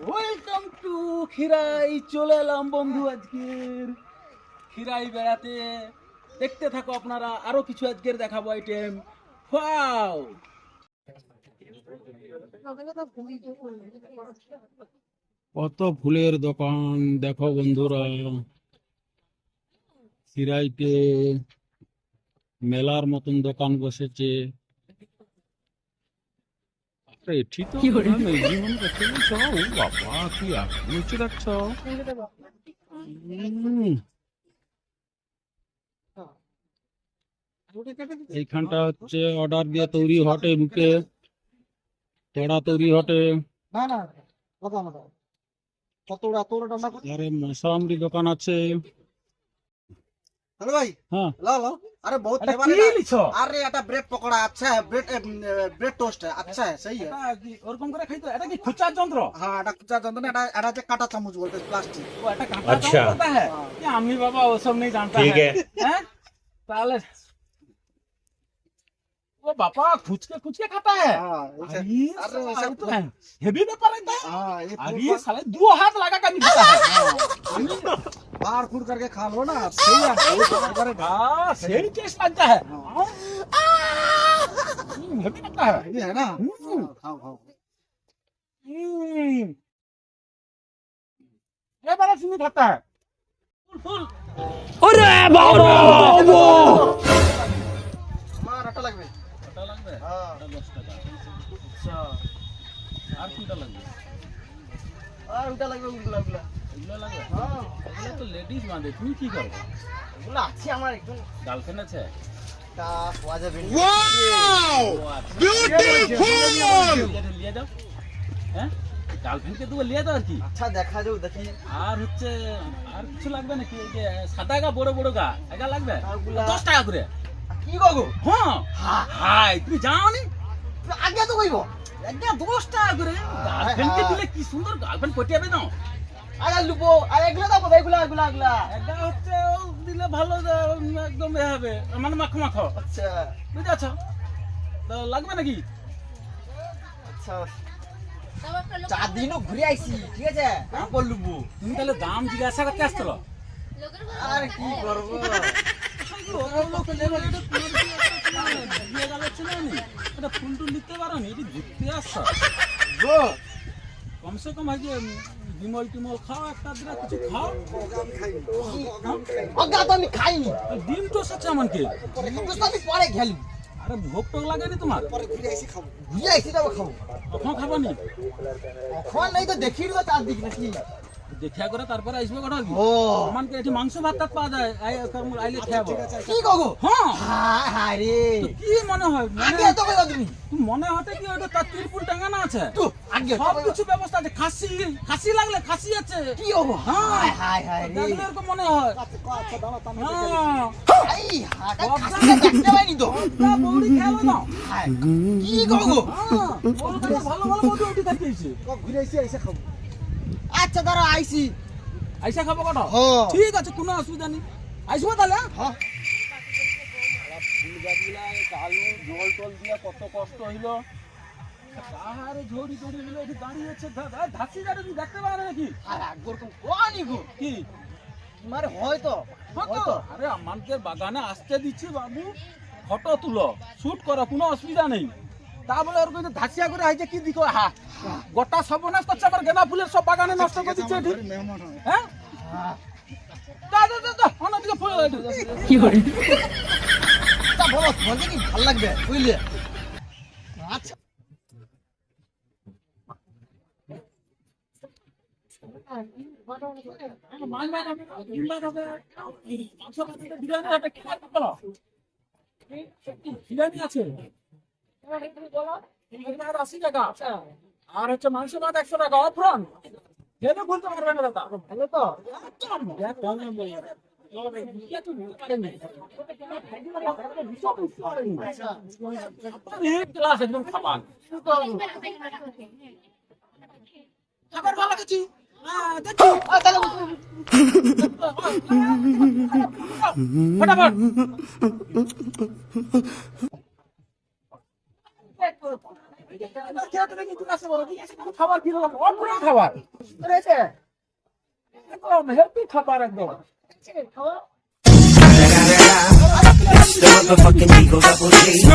Welcome to Khirai. চলে এলাম বন্ধু আজকের খিরাই বেড়াতে। দেখতে থাকো আপনারা, আরো কিছু আজকের দেখাবো আইটেম। ওয়াও, কত ফুলের দোকান দেখো বন্ধুরা। খিরাইতে মেলার মতন দোকান বসেছে। এটি তো জীবন করতে বাবা, কি নিচে দেখছ। এইখানটা হচ্ছে অর্ডার দিয়ে তৈরি হটে, বুকে তোড়া তৈরি হটে। আরে মশামরি দোকান আছে। हेलो भाई। हाँ लो लो। अरे बहुत अरे फेमस की है। लिखो? अरे এটা ब्रेड पकौड़ा अच्छा है, ब्रेड टोस्ट है अच्छा है, सही है। এটা কি ওরকম করে খাইতো? এটা কি খুচার যন্ত্র? हाँ এটা कुचा जंतु ना, এটা যে কাটা চামচ বলতে প্লাস্টিক। ও এটা কাঁটা চামচ होता है? ये আমি বাবা ওসব नहीं जानता है। हैं? তাহলে ও বাবা খুচকে খুচকে खाता है। हाँ अरे अरे साला, ऐसा ये तो है हेवी ব্যাপার এটা। हाँ ये अरे ये साले दो हाथ लगा के खाता है। बाहर फूड करके खा लो ना, सही है। करेगा हाँ सही टेस्ट लगता है। हेवी लगता है। ये है ना। खाओ खाओ। ये बड़ा सुनी खाता है। फुल अरे बाबा वो আমার আটা লাগবে। আটা লাগবে? হ্যাঁ। আটা 10 টাকা। আচ্ছা, আর কোনটা লাগবে? আর ওটা লাগবে ওগুলা ওগুলা। এগুলো লাগবে? হ্যাঁ এগুলো তো লেডিস বাঁধে, তুমি কি করবে? ওগুলা আছে আমার একদম। গার্লফ্রেন্ড আছে? তা পাওয়া যাবে না। वाओ বিউটিফুল নিয়ে যাও। হ্যাঁ, গার্লফ্রেন্ডকে তো নিয়ে যাও আর কি। আচ্ছা দেখা যাও দেখি। আর হচ্ছে আর কিছু লাগবে নাকি? এই যে সাদা গা বড় বড় গা এটা লাগবে? ওগুলা 10 টাকা করে। কি গগো? হ্যাঁ হাই, তুমি জানো নি? আগে তো কইবো। এটা 10 টাকা করে। গার্লফ্রেন্ডকে দিলে কি সুন্দর গার্লফ্রেন্ড পটিয়াবে না। আরে লুবো, আরে এগুলা দাও, এগুলা এগুলা এগুলা। এটা হচ্ছে ও দিলে ভালো, একদম এ হবে মানে মাখো মাখো। আচ্ছা বুঝতে পারছো? তো লাগবে নাকি? আচ্ছা 4 দিনও ঘুরে আইছি, ঠিক আছে? তারপর লুবো। তুমি তাহলে দাম জিজ্ঞাসা করতে আসছো? আর কি করব? ফুল টুল নিতে পারো নি, এটি ঘুরতে আসছো। গো কমসে কম হয় যে বিমল টিমল খাও, একটা দিনে কিছু খাও। অগা তো আমি খাইনি। ডিম টোস আছে এমনকি। কিন্তু তো আমি পরে খেলি। আরে ভোগ টোক লাগেনি তোমার? পরে ঘুরে আইছি খাবো। ঘুরে আইছি যাবো খাবো। কখন খাবো নি? এখন নাই তো দেখি তো চারদিক নাকি। দেখিয়া করে তারপরে আসবে কথা। ও আমাকে এটি মাংস ভাত টাত পাওয়া যায়, আইলে খাবো। কি গগো? হ্যাঁ হায় হায় রে। তো কি মনে হয়? আগে তো কইবা তুমি। মনে হতে কি ওটা তার ত্রিপুল টাঙানো আছে? তো আগে সব কিছু ব্যবস্থা আছে। খাসি খাসি লাগলে খাসি আছে। কি গগো? হায় হায় হায় রে। দেখলে এরকম মনে হয়। আচ্ছা দাঁড়া তাম। হ্যাঁ এই হাটা খাসিটা দেখতে পাইনি তো। না বৌদি খেলো না। হায় কি গগো? হ্যাঁ বৌদি ভালো ভালো বৌদি উঠে দেখিয়েছে। ঘুরে আইছি আইসা খাবো। আচ্ছা দাঁড়া আইছি। আইসা খাবো কটা? হ্যাঁ। ঠিক আছে, কোনো অসুবিধা নেই। আইসবো তাহলে। হ্যাঁ ফুল গাছগুলা কালো জল টল দিয়া কত কষ্ট হইলো। কাহারে ঝড়ি টড়ি গুলো এটি দাঁড়িয়েছে। ধাসি যাবে, তুমি দেখতে পারো নাকি? আর একবার কোনি গো কি মানে হয়তো হয়তো? আরে আমাদের বাগানে আসতে দিচ্ছি বাবু, ফটো তুলো, শুট করো, কোনো অসুবিধা নেই। তা বলে ওর কিন্তু ধাসিয়া করে আইছে কি দিকো। হ্যাঁ গোটা সর্বনাশ করছে, আবার গেঁদা ফুলের সব বাগানে নষ্ট করে দিচ্ছে এটি। হ্যাঁ যা যা যা যা অন্যদিকে ফুল কি করে তা বলো তোমার কি ভালো লাগবে বুঝলে? আচ্ছা বিরিয়ানি আছে 80 টাকা, আর হচ্ছে মাংস ভাত 100 টাকা অফ্রন। খেলে বলতে পারবে না দাদা। ভালো তো একদম ক্লাস একদম খাবার খাবার ভালো গেছি। দেখি ফটাফট খাবার কি রকম অপূর্ণ খাবার রয়েছে একদম হেলদি খাবার একদম The motherfucking Eagle Double G.